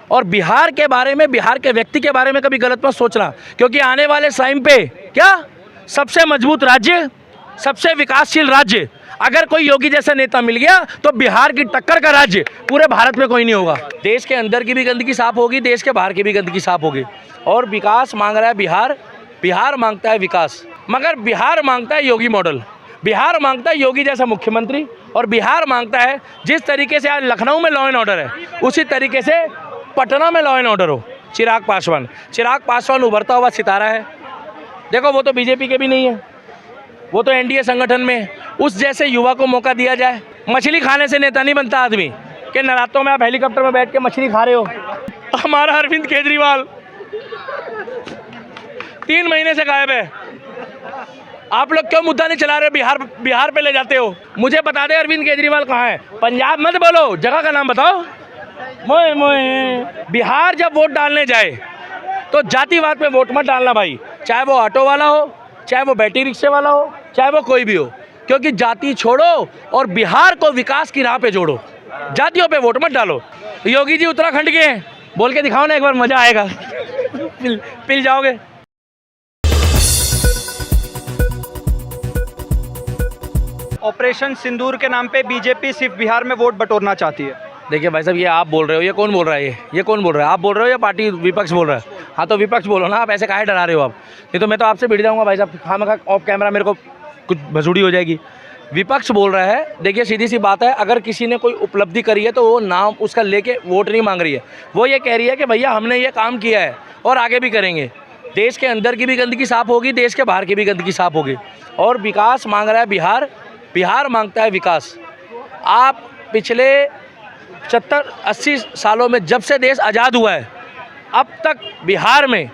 और बिहार के बारे में, बिहार के व्यक्ति के बारे में कभी गलत मत सोचना, क्योंकि आने वाले टाइम पे क्या सबसे मजबूत राज्य, सबसे विकासशील राज्य अगर कोई योगी जैसा नेता मिल गया तो बिहार की टक्कर का राज्य पूरे भारत में कोई नहीं होगा। देश के अंदर की भी गंदगी साफ होगी, देश के बाहर की भी गंदगी साफ होगी। और विकास मांग रहा है बिहार, बिहार मांगता है विकास, मगर बिहार मांगता है योगी मॉडल, बिहार मांगता है योगी जैसा मुख्यमंत्री, और बिहार मांगता है जिस तरीके से आज लखनऊ में लॉ एंड ऑर्डर है उसी तरीके से पटना में लॉ एंड ऑर्डर हो। चिराग पासवान उभरता हुआ सितारा है। देखो वो तो बीजेपी के भी नहीं है, वो तो एनडीए संगठन में। उस जैसे युवा को मौका दिया जाए। मछली खाने से नेता नहीं बनता आदमी कि नरातों में आप हेलीकॉप्टर में बैठ के मछली खा रहे हो। हमारा अरविंद केजरीवाल 3 महीने से गायब है। आप लोग क्यों मुद्दा नहीं चला रहे हो? बिहार पे ले जाते हो। मुझे बता दे अरविंद केजरीवाल कहाँ है? पंजाब मत बोलो, जगह का नाम बताओ। मोए मोए बिहार जब वोट डालने जाए तो जातिवाद पे वोट मत डालना भाई, चाहे वो ऑटो वाला हो, चाहे वो बैटरी रिक्शे वाला हो, चाहे वो कोई भी हो, क्योंकि जाति छोड़ो और बिहार को विकास की राह पे जोड़ो। जातियों पे वोट मत डालो। योगी जी उत्तराखंड के हैं, बोल के दिखाओ ना एक बार, मजा आएगा। पिल जाओगे। ऑपरेशन सिंदूर के नाम पे बीजेपी सिर्फ बिहार में वोट बटोरना चाहती है। देखिए भाई साहब, ये आप बोल रहे हो, ये कौन बोल रहा है? ये कौन बोल रहा है? आप बोल रहे हो या पार्टी विपक्ष बोल रहा है? हाँ तो विपक्ष बोलो ना, आप ऐसे काहे डरा रहे हो आप? नहीं तो मैं तो आपसे भिड़ जाऊंगा भाई साहब, खामखा ऑफ कैमरा मेरे को कुछ भसुड़ी हो जाएगी। विपक्ष बोल रहा है, देखिए सीधी सी बात है, अगर किसी ने कोई उपलब्धि करी है तो वो नाम उसका लेके वोट नहीं मांग रही है। वो ये कह रही है कि भैया हमने ये काम किया है और आगे भी करेंगे। देश के अंदर की भी गंदगी साफ होगी, देश के बाहर की भी गंदगी साफ होगी। और विकास मांग रहा है बिहार, बिहार मांगता है विकास। आप पिछले 70-80 सालों में जब से देश आज़ाद हुआ है अब तक बिहार में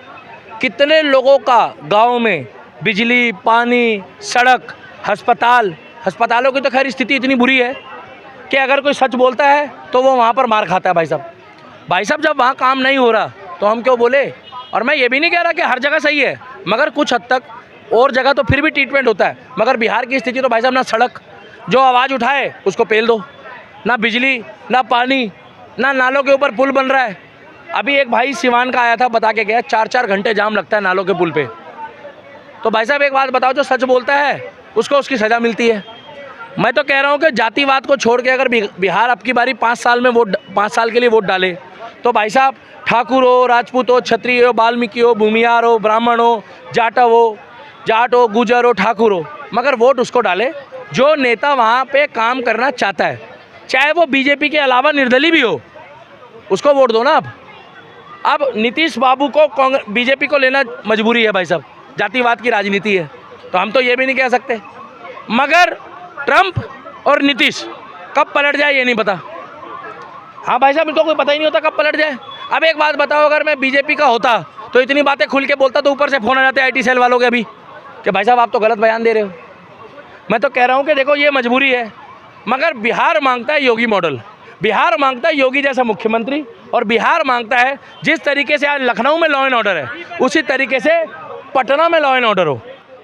कितने लोगों का गांव में बिजली, पानी, सड़क, अस्पतालों की तो खैर स्थिति इतनी बुरी है कि अगर कोई सच बोलता है तो वो वहाँ पर मार खाता है भाई साहब। जब वहाँ काम नहीं हो रहा तो हम क्यों बोले? और मैं ये भी नहीं कह रहा कि हर जगह सही है, मगर कुछ हद तक और जगह तो फिर भी ट्रीटमेंट होता है। मगर बिहार की स्थिति तो भाई साहब, ना सड़क, जो आवाज़ उठाए उसको पेल दो, ना बिजली, ना पानी, ना नालों के ऊपर पुल बन रहा है। अभी एक भाई सिवान का आया था, बता के गया 4-4 घंटे जाम लगता है नालों के पुल पे। तो भाई साहब एक बात बताओ, जो सच बोलता है उसको उसकी सज़ा मिलती है। मैं तो कह रहा हूँ कि जातिवाद को छोड़ के अगर बिहार अब की बारी 5 साल के लिए वोट डाले तो भाई साहब ठाकुर हो, राजपूत हो, क्षत्रिय हो, वाल्मीकि हो, भूमियार हो, ब्राह्मण हो, जाट हो, गुजर हो, ठाकुर हो, मगर वोट उसको डाले जो नेता वहाँ पे काम करना चाहता है, चाहे वो बीजेपी के अलावा निर्दलीय भी हो, उसको वोट दो ना। अब नीतीश बाबू को बीजेपी को लेना मजबूरी है भाई साहब, जातिवाद की राजनीति है, तो हम तो ये भी नहीं कह सकते। मगर ट्रंप और नीतीश कब पलट जाए ये नहीं पता। हाँ भाई साहब, इनको कोई पता ही नहीं होता कब पलट जाए। अब एक बात बताओ, अगर मैं बीजेपी का होता तो इतनी बातें खुल के बोलता तो ऊपर से फ़ोन आ जाते IT सेल वालों के अभी कि भाई साहब आप तो गलत बयान दे रहे हो। मैं तो कह रहा हूँ कि देखो ये मजबूरी है, मगर बिहार मांगता है योगी मॉडल, बिहार मांगता है योगी जैसा मुख्यमंत्री, और बिहार मांगता है जिस तरीके से आज लखनऊ में लॉ एंड ऑर्डर है उसी तरीके से पटना में लॉ एंड ऑर्डर हो।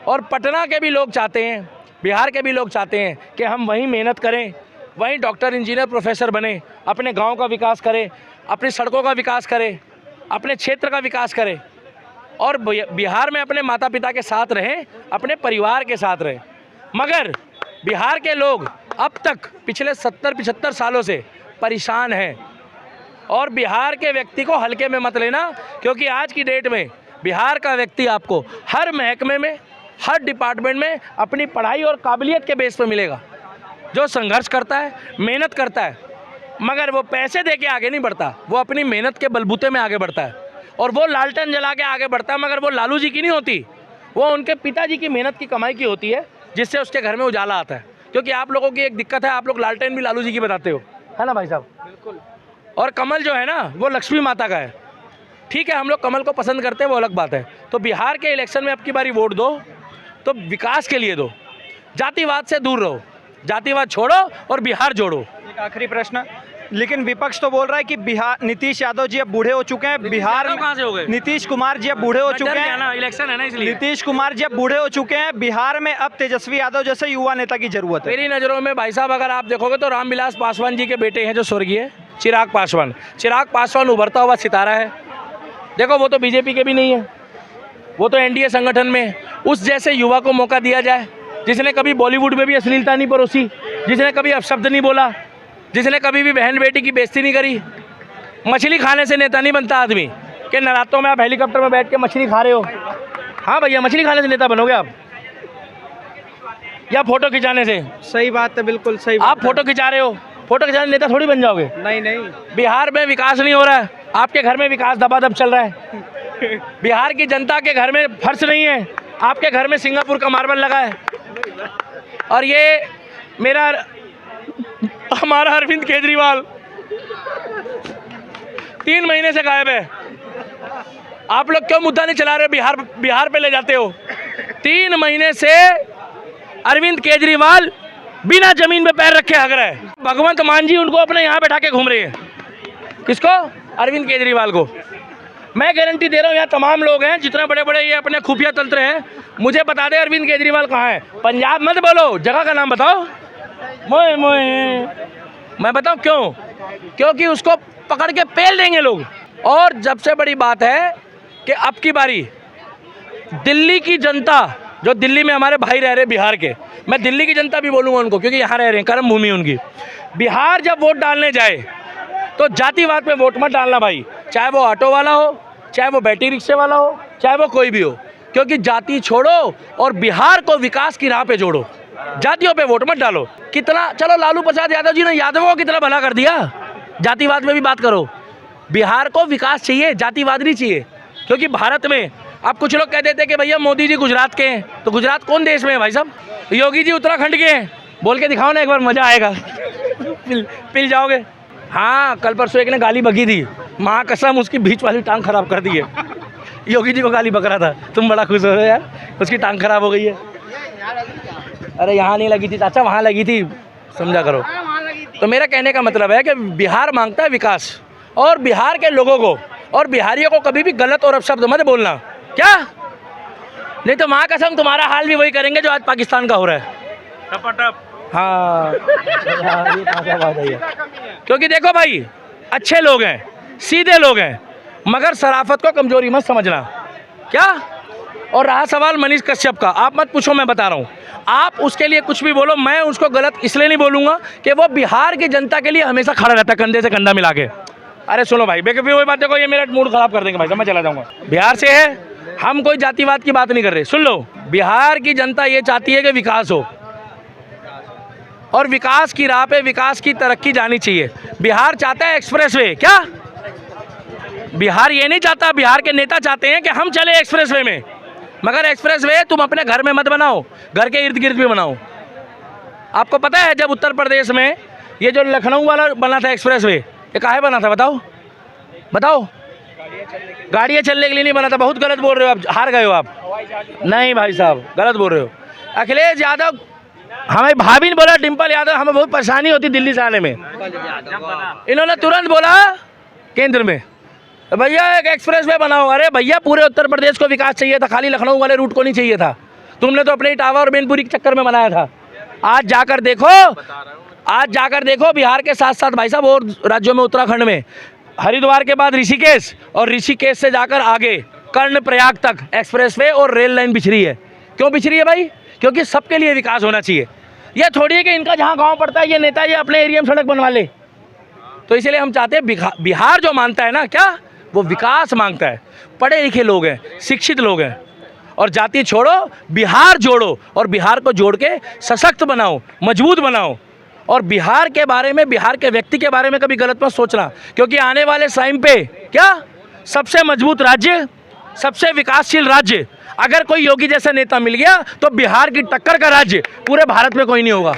और पटना के भी लोग चाहते हैं, बिहार के भी लोग चाहते हैं कि हम वहीं मेहनत करें, वहीं डॉक्टर, इंजीनियर, प्रोफेसर बने, अपने गांव का विकास करें, अपनी सड़कों का विकास करें, अपने क्षेत्र का विकास करें, और बिहार में अपने माता पिता के साथ रहें, अपने परिवार के साथ रहें। मगर बिहार के लोग अब तक पिछले 70-75 सालों से परेशान हैं। और बिहार के व्यक्ति को हल्के में मत लेना, क्योंकि आज की डेट में बिहार का व्यक्ति आपको हर महकमे में, हर डिपार्टमेंट में अपनी पढ़ाई और काबिलियत के बेस पर मिलेगा। जो संघर्ष करता है, मेहनत करता है, मगर वो पैसे दे के आगे नहीं बढ़ता, वो अपनी मेहनत के बलबूते में आगे बढ़ता है। और वो लालटेन जला के आगे बढ़ता है, मगर वो लालू जी की नहीं होती, वो उनके पिताजी की मेहनत की कमाई की होती है, जिससे उसके घर में उजाला आता है। क्योंकि आप लोगों की एक दिक्कत है, आप लोग लालटेन भी लालू जी की बताते हो, है ना भाई साहब? बिल्कुल। और कमल जो है ना, वो लक्ष्मी माता का है। ठीक है, हम लोग कमल को पसंद करते हैं, वो अलग बात है। तो बिहार के इलेक्शन में अब की बारी वोट दो तो विकास के लिए दो, जातिवाद से दूर रहो, जातिवाद छोड़ो और बिहार जोड़ो। एक आखिरी प्रश्न, लेकिन विपक्ष तो बोल रहा है कि बिहार नीतीश यादव जी अब बूढ़े हो चुके हैं, बिहार कहाँ से हो गए? नीतीश कुमार जी अब बूढ़े हो चुके हैं ना, इलेक्शन है ना इसलिए। नीतीश कुमार जी अब बूढ़े हो चुके हैं, बिहार में अब तेजस्वी यादव जैसे युवा नेता की जरूरत है। मेरी नज़रों में भाई साहब, अगर आप देखोगे तो रामविलास पासवान जी के बेटे हैं जो स्वर्गीय, चिराग पासवान। चिराग पासवान उभरता हुआ सितारा है। देखो वो तो बीजेपी के भी नहीं है, वो तो एनडीए संगठन में है। उस जैसे युवा को मौका दिया जाए, जिसने कभी बॉलीवुड में भी अश्लीलता नहीं परोसी, जिसने कभी अपशब्द नहीं बोला, जिसने कभी भी बहन बेटी की बेइज्जती नहीं करी। मछली खाने से नेता नहीं बनता आदमी, कि नरातों में आप हेलीकॉप्टर में बैठ के मछली खा रहे हो। हाँ भैया, मछली खाने से नेता बनोगे आप, या फोटो खिंचाने से? सही बात है, बिल्कुल सही बात आप फोटो खिंचा रहे हो, फोटो खिंचाने नेता थोड़ी बन जाओगे। नहीं नहीं, बिहार में विकास नहीं हो रहा है, आपके घर में विकास दबादब चल रहा है। बिहार की जनता के घर में फर्श नहीं है, आपके घर में सिंगापुर का मार्बल लगा है। और ये हमारा अरविंद केजरीवाल 3 महीने से गायब है। आप लोग क्यों मुद्दा नहीं चला रहे हो? बिहार पे ले जाते हो। 3 महीने से अरविंद केजरीवाल बिना जमीन पे पैर रखे हग रहा है। भगवंत मान जी उनको अपने यहाँ बैठा के घूम रहे हैं। किसको? अरविंद केजरीवाल को। मैं गारंटी दे रहा हूँ, यहाँ तमाम लोग हैं, जितने बड़े बड़े ये अपने खुफिया तंत्र हैं, मुझे बता दे अरविंद केजरीवाल कहाँ है। पंजाब मत बोलो, जगह का नाम बताओ। मोए मोए मैं बताऊँ क्यों? क्योंकि उसको पकड़ के पेल देंगे लोग। और सबसे बड़ी बात है कि अब की बारी दिल्ली की जनता, जो दिल्ली में हमारे भाई रह रहे बिहार के, मैं दिल्ली की जनता भी बोलूँगा उनको, क्योंकि यहाँ रह रहे हैं, कर्म भूमि उनकी। बिहार जब वोट डालने जाए तो जातिवाद पे वोट मत डालना भाई, चाहे वो ऑटो वाला हो, चाहे वो बैटरी रिक्शे वाला हो, चाहे वो कोई भी हो। क्योंकि जाति छोड़ो और बिहार को विकास की राह पे जोड़ो, जातियों पे वोट मत डालो। कितना, चलो लालू प्रसाद यादव जी ने यादवों को कितना भला कर दिया, जातिवाद में भी बात करो। बिहार को विकास चाहिए, जातिवाद नहीं चाहिए। क्योंकि भारत में अब कुछ लोग कह देते कि भैया मोदी जी गुजरात के हैं, तो गुजरात कौन देश में है भाई साहब? योगी जी उत्तराखंड के हैं, बोल के दिखाओ ना एक बार, मज़ा आएगा। पिल जाओगे। हाँ, कल परसों एक ने गाली बकी थी, माँ कसम उसकी बीच वाली टांग खराब कर दी है। योगी जी को गाली बक रहा था, तुम बड़ा खुश हो रहे हो यार, उसकी टांग खराब हो गई है। अरे यहाँ नहीं लगी थी चाचा, वहाँ लगी थी, समझा करो। तो मेरा कहने का मतलब है कि बिहार मांगता है विकास, और बिहार के लोगों को और बिहारियों को कभी भी गलत और अपशब्द मत बोलना, क्या? नहीं तो माँ कसम तुम्हारा हाल भी वही करेंगे जो आज पाकिस्तान का हो रहा है। हाँ, ये बात है। क्योंकि देखो भाई, अच्छे लोग हैं, सीधे लोग हैं, मगर शराफत को कमजोरी मत समझना, क्या? और रहा सवाल मनीष कश्यप का, आप मत पूछो, मैं बता रहा हूँ। आप उसके लिए कुछ भी बोलो, मैं उसको गलत इसलिए नहीं बोलूँगा कि वो बिहार की जनता के लिए हमेशा खड़ा रहता है, कंधे से कंधा मिला के। अरे सुनो भाई, बेकफी वही बात, देखो ये मेरा मूड खराब कर देंगे भाई साहब, मैं चला जाऊँगा। बिहार से है, हम कोई जातिवाद की बात नहीं कर रहे। सुन लो, बिहार की जनता ये चाहती है कि विकास हो, और विकास की राह पे, विकास की तरक्की जानी चाहिए। बिहार चाहता है एक्सप्रेसवे, क्या? बिहार ये नहीं चाहता, बिहार के नेता चाहते हैं कि हम चले एक्सप्रेसवे में, मगर एक्सप्रेसवे तुम अपने घर में मत बनाओ, घर के इर्द गिर्द भी बनाओ। आपको पता है जब उत्तर प्रदेश में ये जो लखनऊ वाला बना था एक्सप्रेसवे, ये काहे बना था बताओ? बताओ। गाड़ियाँ चलने के लिए नहीं बना था। बहुत गलत बोल रहे हो आप, हार गए हो आप। नहीं भाई साहब, गलत बोल रहे हो। अखिलेश यादव, हमें भाभी ने बोला, डिम्पल यादव, हमें बहुत परेशानी होती दिल्ली से आने में, इन्होंने तुरंत बोला केंद्र में भैया एक एक्सप्रेस वे बनाओ। अरे भैया, पूरे उत्तर प्रदेश को विकास चाहिए था, खाली लखनऊ वाले रूट को नहीं चाहिए था। तुमने तो अपने इटावा और मैनपुरी के चक्कर में बनाया था। आज जाकर देखो, बिहार के साथ साथ भाई साहब और राज्यों में, उत्तराखंड में हरिद्वार के बाद ऋषिकेश, और ऋषिकेश से जाकर आगे कर्णप्रयाग तक एक्सप्रेसवे और रेल लाइन बिछ रही है। क्यों बिछ रही है भाई? क्योंकि सबके लिए विकास होना चाहिए। ये थोड़ी है कि इनका जहाँ गांव पड़ता है ये नेता ये अपने एरिया में सड़क बनवा ले। तो इसलिए हम चाहते हैं, बिहार जो मांगता है ना, क्या वो विकास मांगता है। पढ़े लिखे लोग हैं, शिक्षित लोग हैं, और जाति छोड़ो, बिहार जोड़ो, और बिहार को जोड़ के सशक्त बनाओ, मजबूत बनाओ। और बिहार के बारे में, बिहार के व्यक्ति के बारे में कभी गलत मत सोचना, क्योंकि आने वाले टाइम पे क्या सबसे मजबूत राज्य, सबसे विकासशील राज्य, अगर कोई योगी जैसा नेता मिल गया तो बिहार की टक्कर का राज्य पूरे भारत में कोई नहीं होगा।